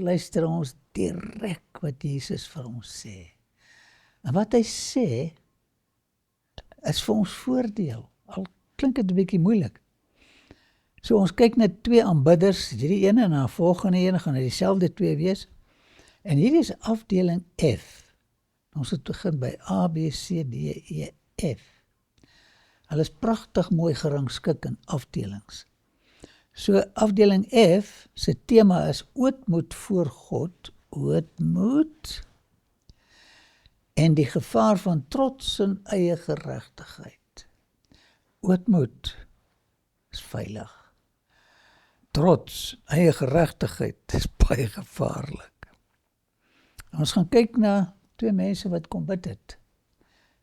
luister ons direk wat Jesus vir ons sê. En wat hy sê, is vir ons voordeel. Al klink dit 'n bietjie moeilik. So ons kyk na 2 aanbidders, hierdie ene en dan volgende ene gaan dieselfde 2 wees. En hier is afdeling F. Ons het begin by A, B, C, D, E, F. Hulle is pragtig mooi gerangskik in afdelings. So afdeling F se tema is ootmoed voor God, ootmoed en die gevaar van trots en eie geregtigheid. Ootmoed is veilig. Trots, eie geregtigheid is baie gevaarlik. Ons gaan kyk na 2 mense wat kom bid het.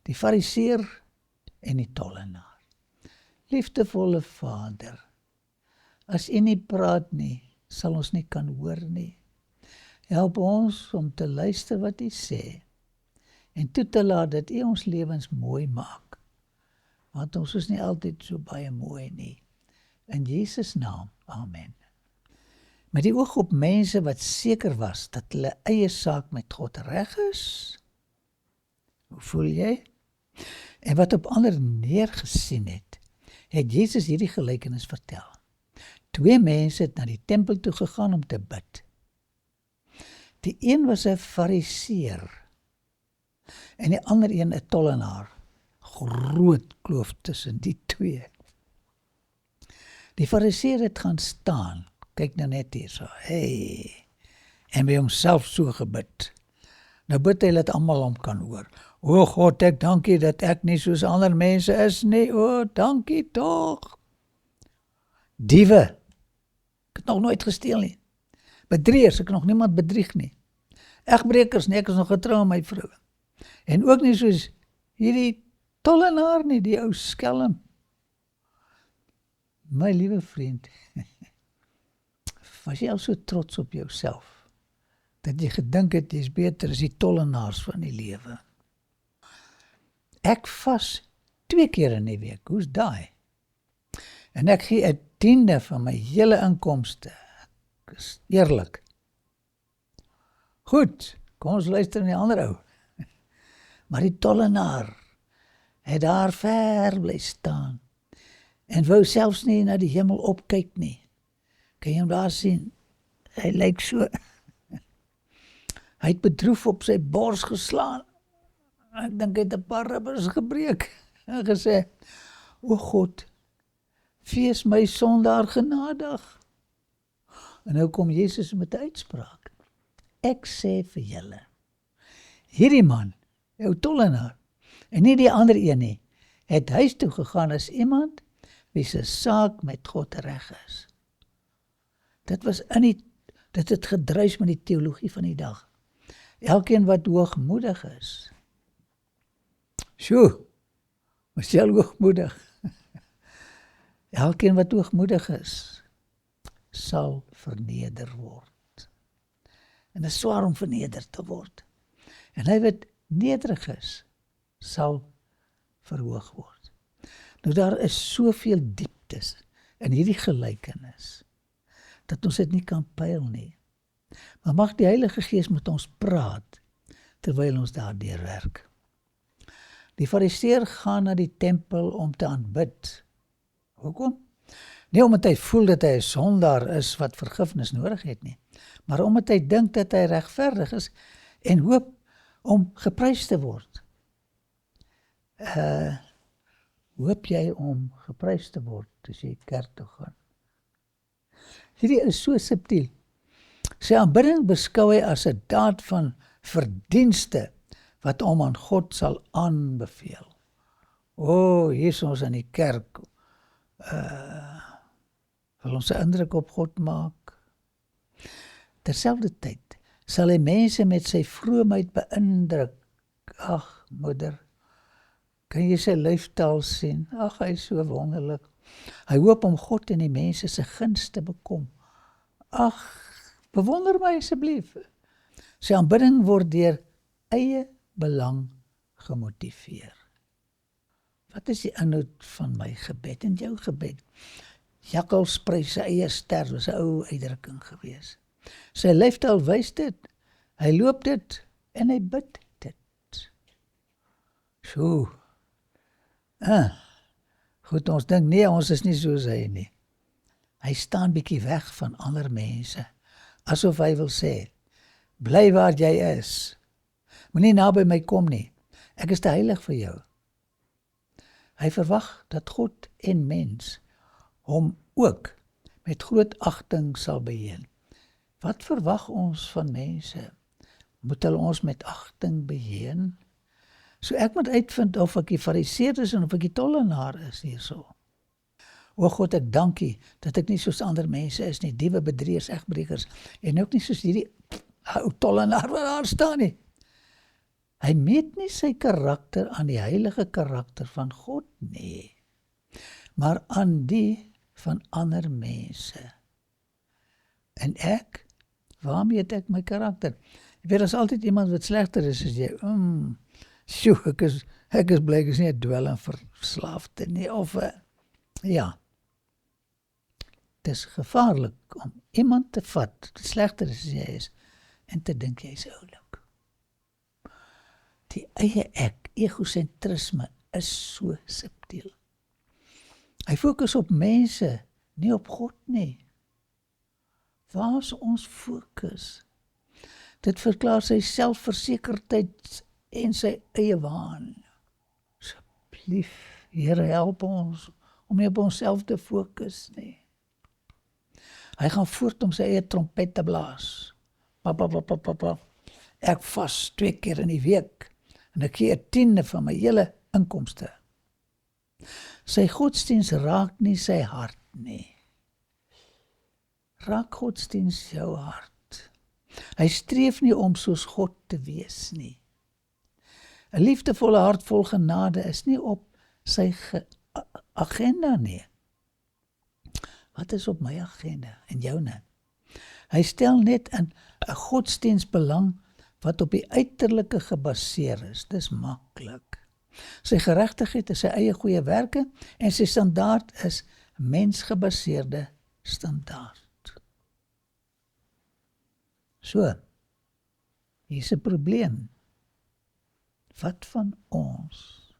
Die fariseer en die tollenaar. Liefdevolle Vader, as U nie praat nie, sal ons nie kan hoor nie. Help ons om te luister wat U sê en toe te laat dat U ons lewens mooi maak. Want ons is nie altyd so baie mooi nie. In Jesus naam, amen. Met die oog op mense wat seker was dat hulle eie saak met God reg is. Hoe voel jy? En wat op ander neergesien het Jesus hierdie gelykenis vertel. 2 mense het na die tempel toe gegaan om te bid. Die een was 'n fariseer en die ander een 'n tollenaar. Groot kloof tussen die 2. Die fariseer het gaan staan, kyk nou net hier so, en by homself so gebid. Nou bid hy dat almal hom kan hoor. O God, ek dankie dat ek nie soos ander mense is nie, o dankie tog. Diewe, ek het nog nooit gesteel nie. Bedrieërs, ek het nog niemand bedrieg nie. Egbrekers nie, ek is nog getrou aan my vrou. En ook nie soos hierdie tollenaar nie, die ou skelm. My liewe vriend, was jy al so trots op jouself, dat jy gedink het, jy is beter as die tollenaars van die lewe. Ek vas 2 keer in die week, hoe's daai? En ek gee 'n 10de van my hele inkomste. Ek is eerlik. Goed, kom ons luister na die ander ou. Maar die tollenaar het daar ver bly staan en wou selfs nie na die hemel opkyk nie. Kan jy hom daar sien? Hy lyk so. Hy het bedroef op sy bors geslaan. Ek dink hy het 'n paar ribbers gebreek en gesê, o God, wees my sondaar genadig. En nou kom Jesus met 'n uitspraak. Ek sê vir julle, hierdie man, jou tollenaar, en nie die ander een nie, het huis toe gegaan as iemand wie se saak met God reg is. Dit het gedruis met die teologie van die dag. Elkeen wat hoogmoedig is. Sjoe, was jy al hoogmoedig? Elkeen wat hoogmoedig is, sal verneder word. En dit is swaar om verneder te word. En hy wat nederig is, sal verhoog word. Nou daar is soveel dieptes in hierdie gelykenis, dat ons dit nie kan pyl nie. Maar mag die Heilige Gees met ons praat, terwyl ons daardeur werk. Die fariseer gaan na die tempel om te aanbid. Hoekom? Nie omdat hy voel dat hy 'n sondaar is wat vergifnis nodig het nie, maar omdat hy dink dat hy regverdig is en hoop om geprys te word. Hoop jy om geprys te word as jy kerk toe gaan? Hierdie is so subtiel. Sy aanbidding beskou hy as 'n daad van verdienste wat hom aan God sal aanbeveel. Hier is ons in die kerk. Wil ons 'n indruk op God maak. Terselfdertyd sal hy mense met sy vroomheid beïndruk. Ag, moeder, kan jy sy lyfstaal sien? Ag, hy is so wonderlik. Hy hoop om God en die mense se guns te bekom. Ag, bewonder my asseblief. Sy aanbidding word deur eie belang gemotiveer. Wat is die inhoud van my gebed en jou gebed? Jakkals prys sy eie ster, was 'n ou uitdrukking gewees. Sy leefstyl wys dit. Hy loop dit en hy bid dit. So. Goed, ons dink nee, ons is nie soos hy nie. Hy staan bietjie weg van ander mense, asof hy wil sê, bly waar jy is. Moenie naby my kom nie. Ek is te heilig vir jou. Hy verwag dat God en mens hom ook met groot agting sal beheer. Wat verwag ons van mense? Moet hulle ons met agting beheer? So ek moet uitvind of ek die fariseer is en of ek die tollenaar is hierso. O God, ek dankie dat ek nie soos ander mense is nie, diewe, bedrieërs, egbrekers, en ook nie soos hierdie ou tollenaar wat daar staan nie. Hy meet nie sy karakter aan die heilige karakter van God nie, maar aan die van ander mense. En ek, waar meet ek my karakter? Jy weet, as altyd iemand wat slegter is as jy, ek is bly, ek is nie 'n dwelmverslaafde nie, of, ja. Het is gevaarlik om iemand te vat, slegter as jy is, en te dink jy is oulik. Die eie ek, egosentrisme, is so subtiel. Hy fokus op mense, nie op God nie. Waar is ons fokus? Dit verklaar sy selfversekerdheid en sy eie waan. Asseblief, Here, help ons om nie op onsself te fokus nie. Hy gaan voort om sy eie trompet te blaas. Ek vas 2 keer in die week en ek gee 1/10 van my hele inkomste. Sy godsdienst raak nie sy hart nie. Raak godsdienst jou hart. Hy streef nie om soos God te wees nie. 'n liefdevolle hart vol genade is nie op sy agenda nie. Wat is op my agenda en joune? Hy stel net in 'n godsdienstbelang wat op die uiterlike gebaseer is. Dis maklik. Sy geregtigheid is sy eie goeie werke en sy standaard is mensgebaseerde standaard. So, hier's 'n probleem. Wat van ons?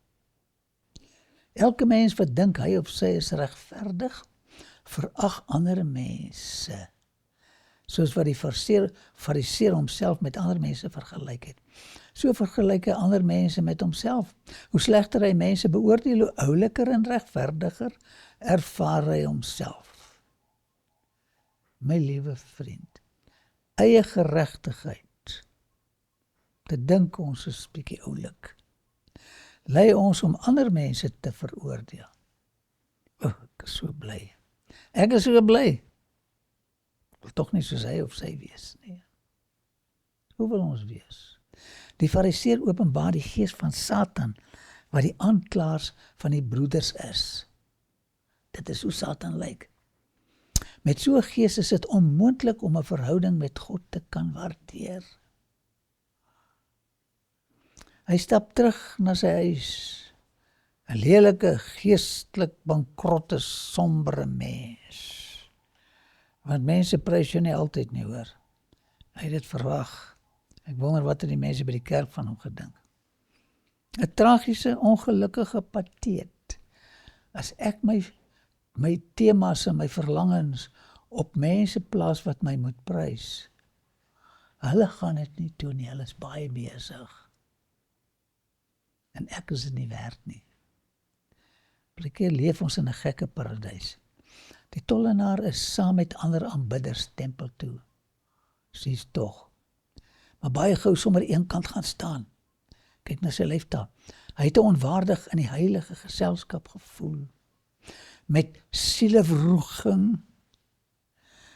Elke mens wat dink hy of sy is regverdig, verag ander mense. Soos wat die fariseer homself met ander mense vergelyk het. So vergelyk hy ander mense met homself. Hoe slegter hy mense beoordeel, hoe ouliker en regverdiger ervaar hy homself. My liewe vriend, eie geregtigheid, te dink ons is bietjie oulik, lei ons om ander mense te veroordeel. Ek is so bly. Ek is so bly. Ek wil tog nie soos hy of sy wees nie. Hoe wil ons wees? Die fariseer openbaar die gees van Satan, wat die aanklaers van die broeders is. Dit is hoe Satan lyk. Met so 'n gees is dit onmoontlik om 'n verhouding met God te kan waardeer. Hy stap terug na sy huis. 'n lelike, geestelik bankrotte, sombere mens. Want mense prys jou nie altyd nie, hoor. Hy het dit verwag. Ek wonder wat het die mense by die kerk van hom gedink. 'n tragiese, ongelukkige pateet. As ek my temas en my verlangens op mense plaas wat my moet prys, hulle gaan dit nie doen nie, hulle is baie besig. En ek is dit nie werd nie. Partykeer leef ons in 'n gekke paradys. Die tollenaar is saam met ander aanbidders tempel toe. Sies tog. Maar baie gou sommer een kant gaan staan. Kyk na sy leeftaal. Hy het onwaardig in die heilige geselskap gevoel. Met sielewroeging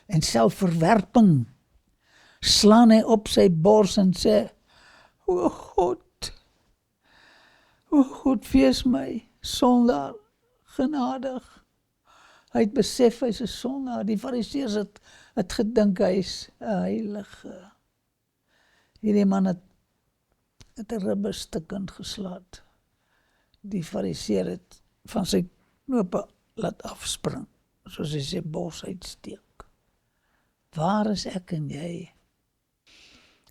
en selfverwerping slaan hy op sy bors en sê, O God, wees my sondaar genadig. Hy het besef hy is 'n sondaar. Die fariseërs het gedink hy is 'n heilige. Hierdie man het 'n ribbe stukkend geslaat. Die fariseer het van sy knope laat afspring, soos hy sy bors uitsteek. Waar is ek en jy?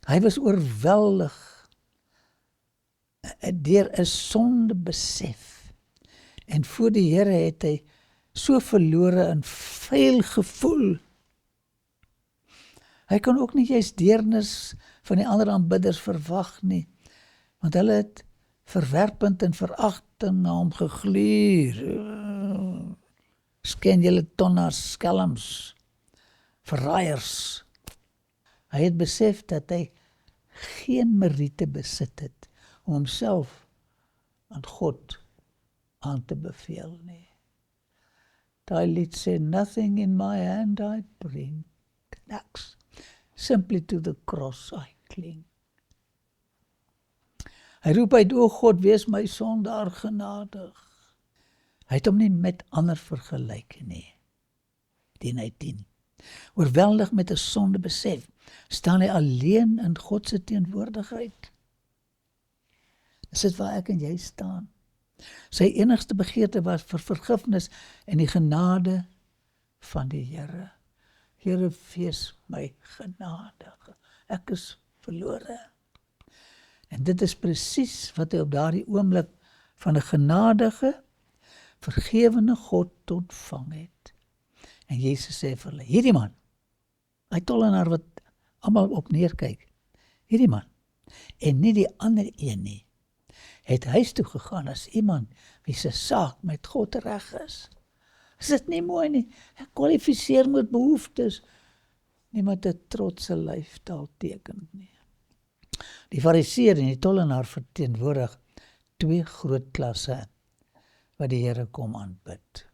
Hy was oorweldig deur 'n sonde besef. En voor die Here het hy so verlore en vuil gevoel. Hy kon ook nie juist deernis van die ander aanbidders verwag nie, want hulle het verwerpend en veragtend na hom gegluur. Sken julle tonnaars, skelms, verraaiers. Hy het besef dat hy geen meriete besit het om homself aan God aan te beveel nie. Daai lied sê, nothing in my hand I bring, knacks, simply to the cross I cling. Hy roep uit, o God, wees my sondaar genadig. Hy het hom nie met ander vergelyk nie. 10:10. Oorweldig met 'n sonde besef, staan hy alleen in God se teenwoordigheid. Dis dit waar ek en jy staan. Sy enigste begeerte was vir vergifnis en die genade van die Here. Here, wees my genadig. Ek is verlore. En dit is presies wat hy op daardie oomblik van 'n genadige, vergewende God ontvang het. En Jesus sê vir hulle, hierdie man, hy tollenaar wat almal op neerkyk, hierdie man, en nie die ander een nie, het huis toe gegaan as iemand wie se saak met God reg is. Is dit nie mooi nie? Ek kwalifiseer met behoeftes, nie met 'n trotse lyfstaal teken nie. Die fariseer en die tollenaar verteenwoordig twee groot klasse wat die Here kom aanbid.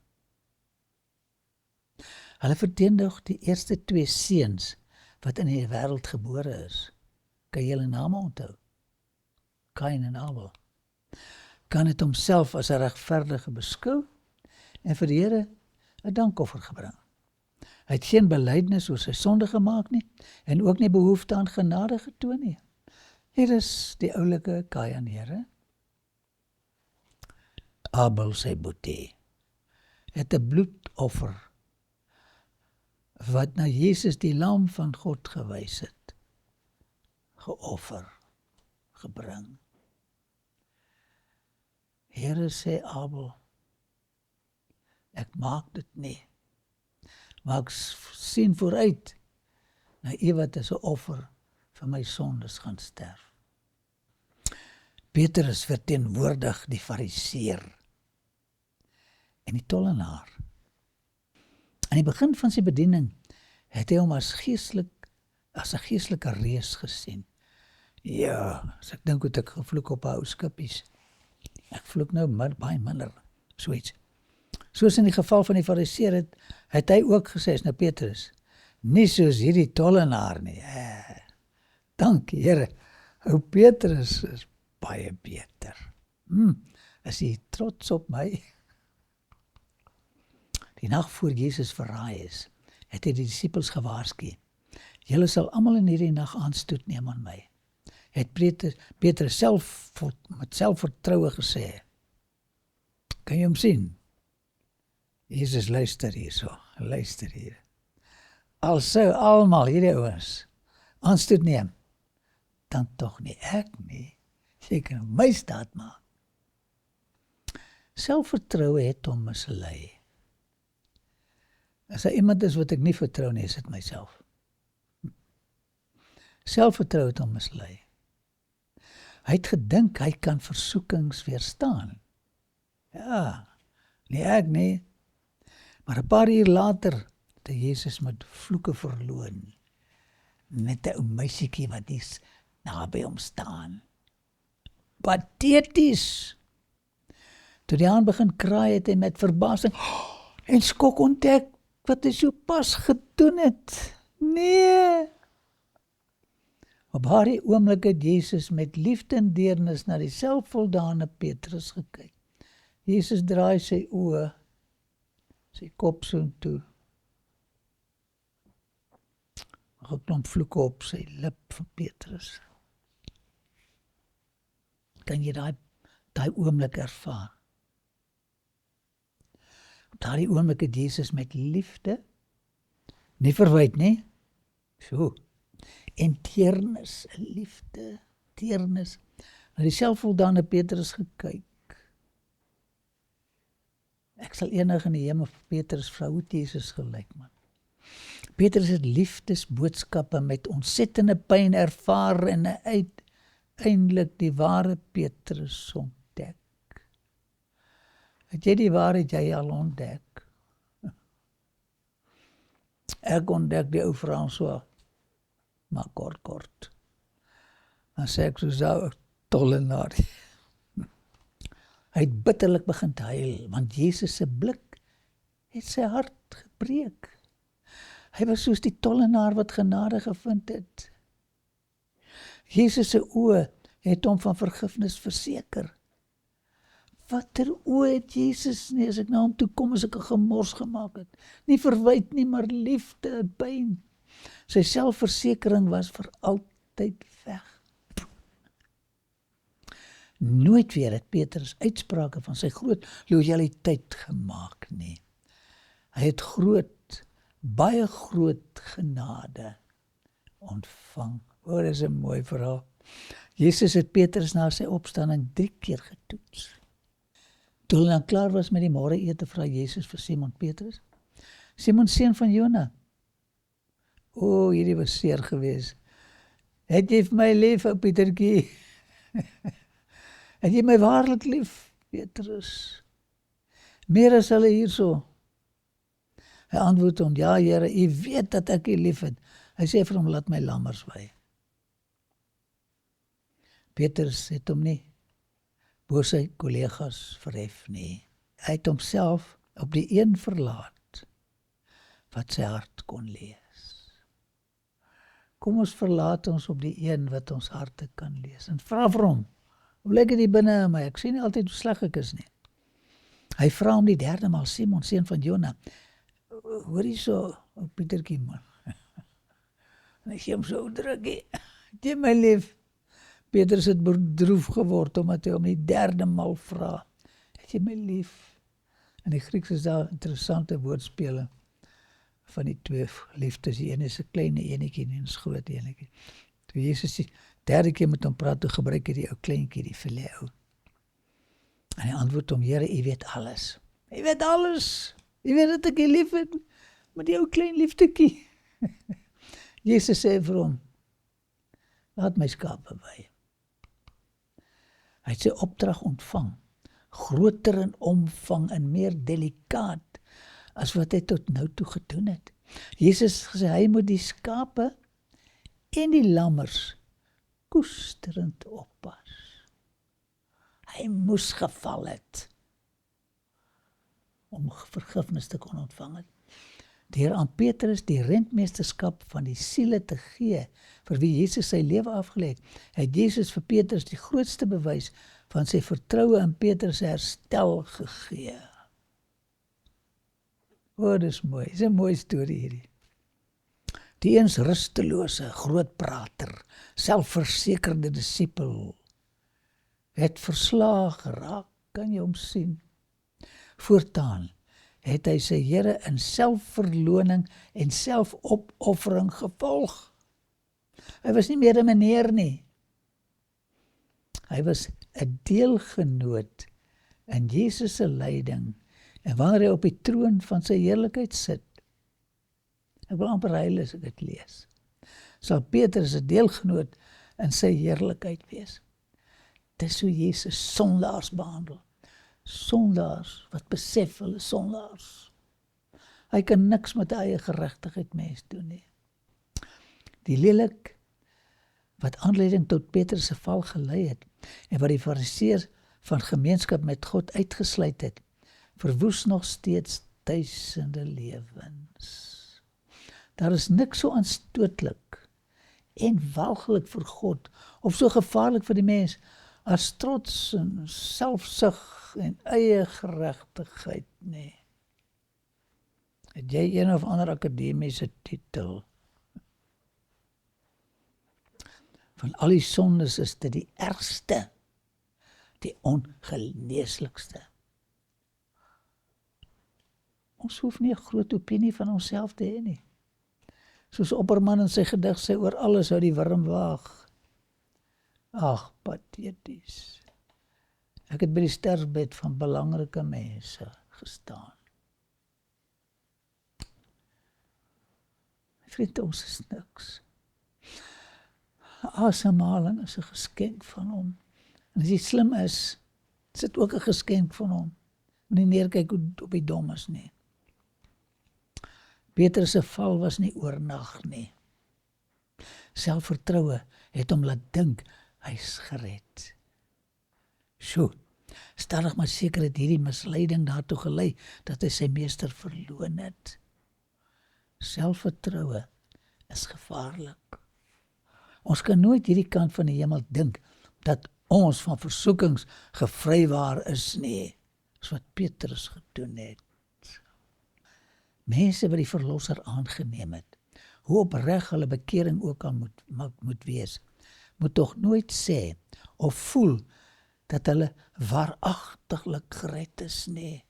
Hulle verteenwoordig die eerste twee seuns wat in die wêreld gebore is. Kan jy hulle name onthou? Kain en Abel. Kan het homself as 'n regverdige beskou en vir die Here 'n dankoffer gebring. Hy het geen belydenis oor sy sonde gemaak nie en ook nie behoefte aan genade getoon nie. Hier is die oulike Kain, Here. Abel sy boetie het 'n bloedoffer wat na Jesus die lam van God gewys het, geoffer, gebring. Here, sê Abel, ek maak dit nie, maar ek sien vooruit na U wat as 'n offer vir my sondes gaan sterf. Petrus verteenwoordig die fariseer en die tollenaar. Aan die begin van sy bediening het hy hom as 'n geestelike reus gesien. Ja, as ek dink hoe ek gevloek op ou skippies. Ek vloek nou baie minder, soets. Soos in die geval van die fariseer het hy ook gesê, is nou Petrus, nie soos hierdie tollenaar nie. Dankie, Here. Ou Petrus is baie beter. Is hy trots op my? Die nag voor Jesus verraai is, het hy die disippels gewaarsku. Julle sal almal in hierdie nag aanstoot neem aan my. Het Petrus self met selfvertroue gesê. Kan jy hom sien? Jesus, luister hierso, luister hier. Al sou almal hierdie ouens aanstoot neem, dan tog nie ek nie. Jy kan my staat maak. Selfvertroue het hom mislei. As daar iemand is wat ek nie vertrou nie, is dit myself. Selfvertroue het hom mislei. Hy het gedink hy kan versoekings weerstaan. Ja, nie ek nie. Maar 'n paar uur later het Jesus met vloeke verloon. Met 'n ou meisietjie wat hier naby hom staan. Pateties. Toe die haan begin kraai het hy met verbasing en skok ontdek wat hy so pas gedoen het. Nee. Op daardie oomblik het Jesus met liefde en deernis na die selfvoldane Petrus gekyk. Jesus draai sy oë, sy kop soontoe. Nog 'n klomp vloeke op sy lip van Petrus. Kan jy daai oomblik ervaar? Op daardie oomblik het Jesus met liefde, nie verwyd nie, So. En teernis, liefde, teernis. Na die selfvoldane Petrus gekyk. Ek sal eendag in die hemel vir Petrus vra, hoe het Jesus gelyk, man. Petrus het liefdesboodskappe met ontsettende pyn ervaar en uiteindelik die ware Petrus ontdek. Het jy die waarheid jy al ontdek? Ek ontdek die ou François, maar kort. Dan sê ek soos ou tollenaar. Hy het bitterlik begin te huil, want Jesus se blik het sy hart gebreek. Hy was soos die tollenaar wat genade gevind het. Jesus se oë het hom van vergifnis verseker. Watter oë het Jesus nie, as ek na hom toe kom, as ek 'n gemors gemaak het. Nie verwyd nie, maar liefde en pyn. Sy selfversekering was vir altyd weg. Nooit weer het Petrus uitsprake van sy groot lojaliteit gemaak nie. Hy het baie groot genade ontvang. O, dis 'n mooi verhaal. Jesus het Petrus na sy opstanding 3 keer getoets. Toe hulle dan klaar was met die môreete, vra Jesus vir Simon Petrus, Simon, seun van Jona. O, hierdie was seer gewees. Het jy vir my lief, ou Pietertjie? Het jy my waarlik lief, Petrus? Meer as hulle hierso. Hy antwoord hom, ja Here, u weet dat ek u lief het. Hy sê vir hom, laat my lammers wei. Petrus het hom nie bo sy kollegas verhef nie. Hy het homself op die een verlaat wat sy hart kon lees. Kom ons verlaat ons op die een wat ons harte kan lees. En vra vir hom, hoe lyk dit hier binne in my? Ek sien nie altyd hoe sleg ek is nie. Hy vra hom die 3de maal, Simon, seun van Jona, hoor jy so, Pietertjie man. En hy sê hom so drukkie, jy my lief. Petrus het bedroef geword, omdat hy hom die 3de maal vra, het jy my lief? In die Grieks is daar interessante woordspele van die 2 liefdes. Die ene is 'n klein enetjie en die is 'n groot enetjie. Toe Jesus die 3de keer met hom praat, toe gebruik hy die ou kleintjie, die phileo. En hy antwoord hom, Here, u weet alles. U weet alles. U weet dat ek u lief het, met die ou klein liefdetjie. Jesus sê vir hom, laat my skape wei. Hy het sy opdrag ontvang, groter in omvang en meer delikaat as wat hy tot nou toe gedoen het. Jesus gesê, hy moet die skape en die lammers koesterend oppas. Hy moes geval het om vergifnis te kon ontvang het. Deur aan Petrus die rentmeesterskap van die siele te gee, vir wie Jesus sy lewe afgelê het Jesus vir Petrus die grootste bewys van sy vertroue in Petrus herstel gegee. O, dis mooi, dis 'n mooi storie hierdie. Die eens rustelose, groot prater, selfversekerde disipel, het verslaag geraak, kan jy hom sien. Voortaan het hy sy Here in selfverloning en selfopoffering gevolg. Hy was nie meer 'n meneer nie. Hy was 'n deelgenoot in Jesus se lyding en wanneer hy op die troon van sy heerlikheid sit. Ek wil amper huil as ek dit lees. Sal Petrus 'n deelgenoot in sy heerlikheid wees. Dis hoe Jesus sondaars behandel. Sondaars wat besef hulle sondaars. Hy kan niks met eie geregtigheid mens doen nie. Die lelik wat aanleiding tot Petrus se val gelei het en wat die fariseërs van gemeenskap met God uitgesluit het, verwoes nog steeds duisende lewens. Daar is niks so aanstootlik en walglik vir God of so gevaarlik vir die mens as trots en selfsug en eie geregtigheid nie. Het jy een of ander akademiese titel? Van al die sondes is dit die ergste, die ongeneeslikste. Ons hoef nie 'n groot opinie van onsself te hê nie. Soos Opperman in sy gedig sê, oor alles hou die wurm waag. Ag, pateties. Ek het by die sterfbed van belangrike mense gestaan. Vriend, ons is niks. Asemhaling is 'n geskenk van hom. En as jy slim is dit ook 'n geskenk van hom. Moenie neerkyk op die dommes nie. Petrus se val was nie oornag nie. Selfvertroue het hom laat dink hy's gered. Sjoe, stadig maar seker het hierdie misleiding daartoe gelei dat hy sy meester verloon het. Selfvertroue is gevaarlik. Ons kan nooit hierdie kant van die hemel dink dat ons van versoekings gevrywaar is nie, as wat Petrus gedoen het. Mense wat die verlosser aangeneem het, hoe opreg hulle bekering ook al moet wees, moet tog nooit sê of voel dat hulle waaragtiglik gered is nie.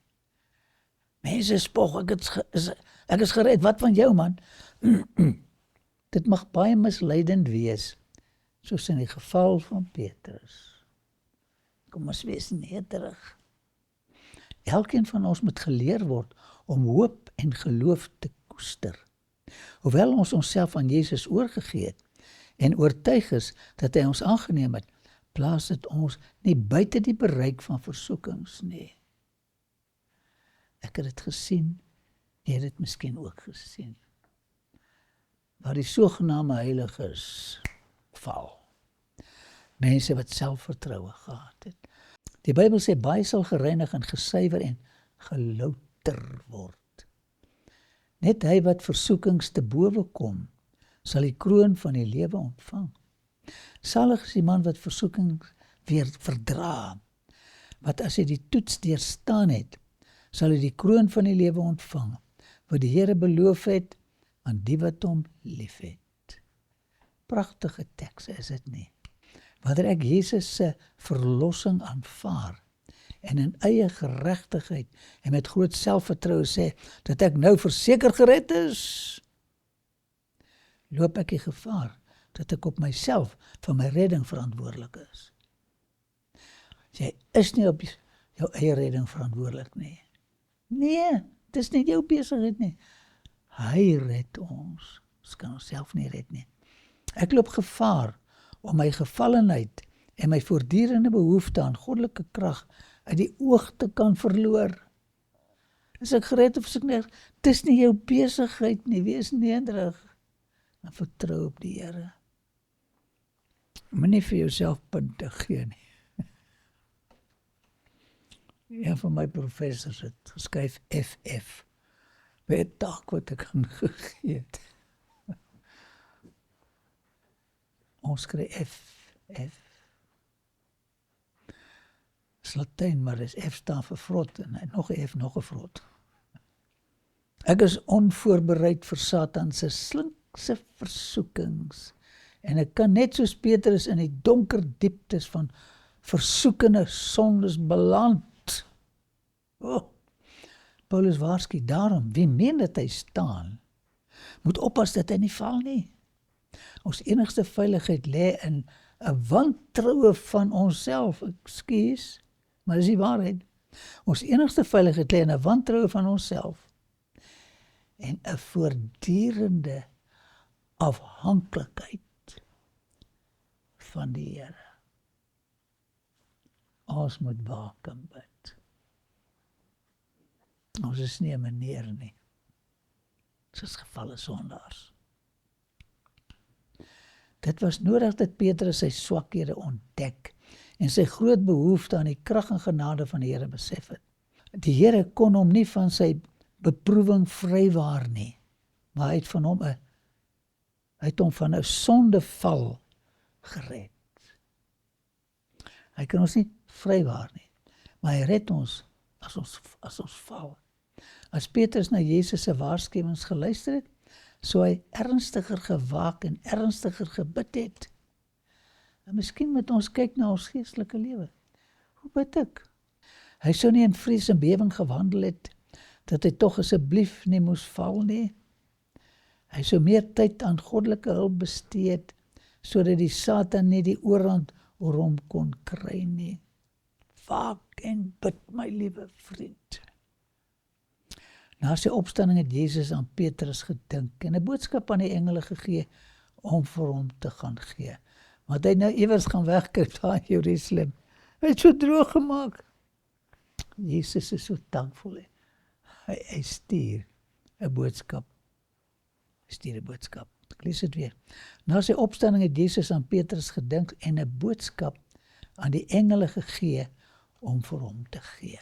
Mense spog, ek is gered, wat van jou man? Dit mag baie misleidend wees, soos in die geval van Petrus. Kom ons wees nederig. Elkeen van ons moet geleer word om hoop en geloof te koester. Hoewel ons onsself aan Jesus oorgegee het en oortuig is dat hy ons aangeneem het, plaas dit ons nie buite die bereik van versoekings nie. Ek het dit gesien, jy het dit miskien ook gesien. Waar die sogenaamde heiliges val. Mense wat selfvertroue gehad het. Die Bybel sê baie sal gereinig en gesuiwer en gelouter word. Net hy wat versoekings te bowe kom, sal die kroon van die lewe ontvang. Salig is die man wat versoekings weer verdra, wat as hy die toets deurstaan het, sal hy die kroon van die lewe ontvang, wat die Here beloof het aan die wat hom liefhet. Pragtige teks is dit nie. Wanneer ek Jesus se verlossing aanvaar en in eie geregtigheid en met groot selfvertroue sê dat ek nou verseker gered is, loop ek die gevaar dat ek op myself vir my redding verantwoordelik is. Jy is nie op jou eie redding verantwoordelik nie. Nee, dit is nie jou besigheid nie. Hy red ons. Ons kan onsself nie red nie. Ek loop gevaar om my gevallenheid en my voortdurende behoefte aan goddelike krag uit die oog te kan verloor. Is ek gered of is ek nie? Dit is nie jou besigheid nie, wees nederig en vertrou op die Here. Moenie vir jouself punte gee nie. Een van my professors het geskryf FF, by 'n taak wat ek aan gegee het. Ons kry F. Dis Latyn, maar dis F staan vir vrot, en nog 'n F, nog 'n vrot. Ek is onvoorbereid vir Satan se slinkse versoekings, en ek kan net soos Petrus in die donker dieptes van versoekende sondes beland. Paulus waarsku daarom, wie meen dat hy staan, moet oppas dat hy nie val nie. Ons enigste veiligheid lê in 'n wantroue van onsself, ekskuus, maar dis die waarheid. Ons enigste veiligheid lê in 'n wantroue van onsself en 'n voortdurende afhanklikheid van die Here. Ons moet waak en bid. Ons is nie 'n meneer nie. Ons is gevalle sondaars. Dit was nodig dat Petrus sy swakhede ontdek en sy groot behoefte aan die krag en genade van die Here besef het. Die Here kon hom nie van sy beproewing vrywaar nie, maar hy het hom van 'n sondeval gered. Hy kan ons nie vrywaar nie, maar hy red ons as ons val. As Petrus na Jesus se waarskuwings geluister het, sou hy ernstiger gewaak en ernstiger gebid het. En miskien moet ons kyk na ons geestelike lewe. Hoe bid ek? Hy sou nie in vrees en bewering gewandel het, dat hy tog asseblief nie moes val nie. Hy sou meer tyd aan goddelike hulp besteed, sodat die Satan nie die oorhand oor hom kon kry nie. Waak en bid, my liewe vriend. Na sy opstanding het Jesus aan Petrus gedink en 'n boodskap aan die engele gegee om vir hom te gaan gee. Want hy nou iewers gaan wegkruip daar in Jerusalem. Hy het so droog gemaak. Jesus is so dankvol. Hy stuur 'n boodskap. Ek lees dit weer. Na sy opstanding het Jesus aan Petrus gedink en 'n boodskap aan die engele gegee om vir hom te gee.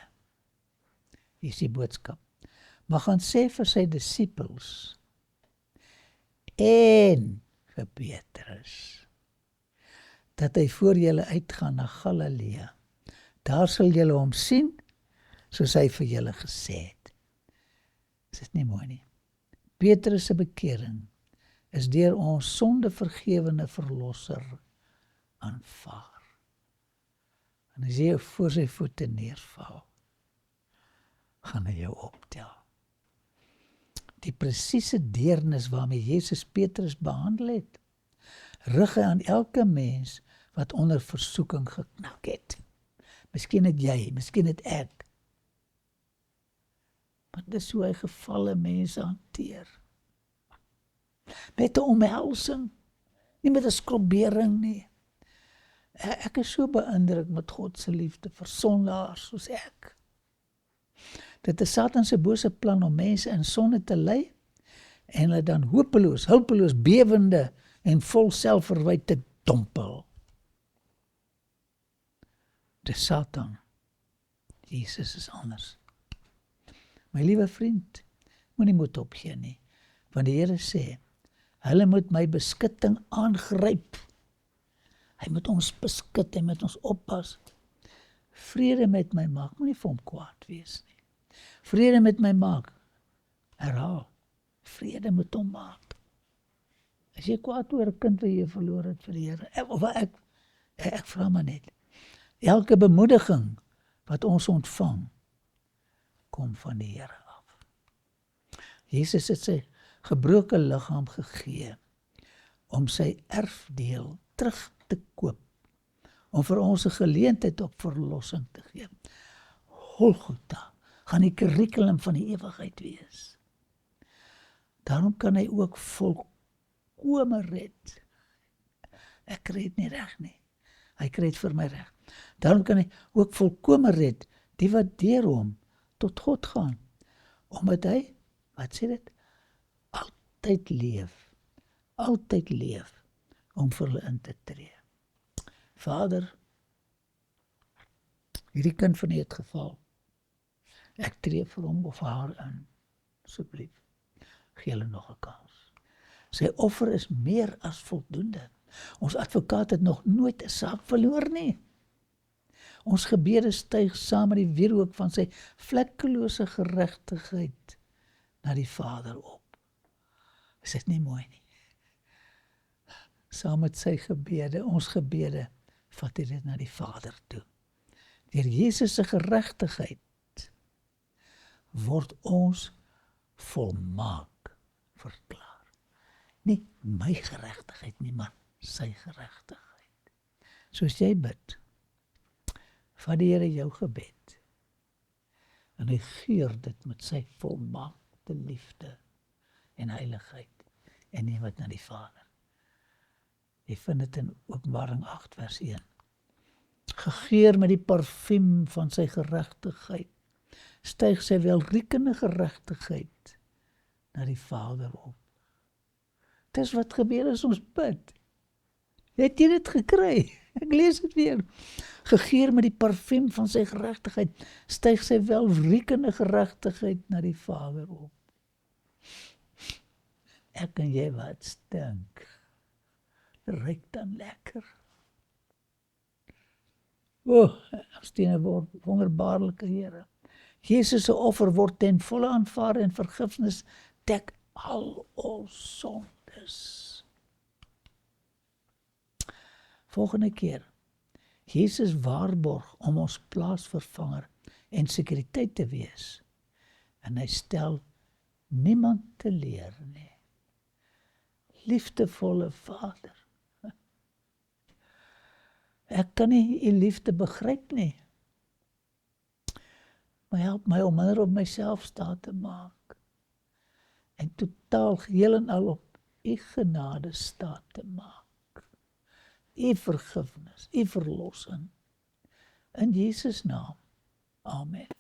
Hier is die boodskap. Maar gaan sê vir sy disippels en vir Petrus dat hy voor julle uitgaan na Galilea. Daar sal julle hom sien, soos hy vir julle gesê het. Is dit nie mooi nie? Petrus se bekering is deur ons sondevergewende verlosser aanvaar. En as jy voor sy voete neerval, gaan hy jou optel. Die presiese deernis waarmee Jesus Petrus behandel het, rig hy aan elke mens wat onder versoeking geknak het. Miskien het jy, miskien het ek. Maar dis hoe hy gevalle mense hanteer. Met 'n omhelsing, nie met 'n skrobbering nie. Ek is so beïndruk met God se liefde vir sondaars soos ek. Dit is Satan se bose plan om mense in sonde te lei en hulle dan hopeloos, hulpeloos, bewende en vol selfverwyte te dompel. Dis Satan. Jesus is anders. My liewe vriend, moenie moed opgee nie, want die Here sê, hulle moet my beskutting aangryp. Hy moet ons beskut, hy moet ons oppas. Vrede met my maak, moenie vir hom kwaad wees nie. Vrede met my maak, herhaal, vrede met hom maak. As jy kwaad oor 'n kind wat jy verloor het vir die Here, of ek vra maar net, elke bemoediging wat ons ontvang, kom van die Here af. Jesus het sy gebroke liggaam gegee om sy erfdeel terug te koop, om vir ons 'n geleentheid op verlossing te gee. Golgotha gaan die kurrikulum van die ewigheid wees. Daarom kan hy ook volkome red. Ek kry dit nie reg nie. Hy kry dit vir my reg. Daarom kan hy ook volkome red, die wat deur hom tot God gaan. Omdat hy, wat sê dit? Altyd leef, om vir hulle in te tree. Vader, hierdie kind van U het geval. Ek tree vir hom of haar in. Asseblief, gee hulle nog 'n kans. Sy offer is meer as voldoende. Ons advokaat het nog nooit 'n saak verloor nie. Ons gebede styg saam met die wierook van sy vlekkelose geregtigheid na die Vader op. Is dit nie mooi nie? Saam met sy gebede, ons gebede, vat hy dit na die Vader toe. Deur Jesus se geregtigheid word ons volmaak verklaar. Nie my geregtigheid nie, maar sy geregtigheid. Soos jy bid, vat die Here jou gebed en hy geur dit met sy volmaakte liefde en heiligheid en neem dit na die Vader. Jy vind dit in Openbaring 8 vers 1. Gegeur met die parfuum van sy geregtigheid, styg sy welriekende geregtigheid na die Vader op. Dis wat gebeur as ons bid. Het jy dit gekry? Ek lees dit weer. Gegeur met die parfuum van sy geregtigheid, styg sy welriekende geregtigheid na die Vader op. Ek en jy wat stink, ruik dan lekker. Ons dien 'n wonderbaarlike Here. Jesus se offer word ten volle aanvaar en vergifnis dek al ons sondes. Volgende keer, Jesus waarborg om ons plaasvervanger en sekuriteit te wees. En hy stel niemand teleur nie. liefdevolle Vader. Ek kan nie u liefde begryp nie. Maar help my om minder op myself staat te maak. En totaal geheel en al op u genade staat te maak. U vergifnis, u verlossing. In Jesus naam. Amen.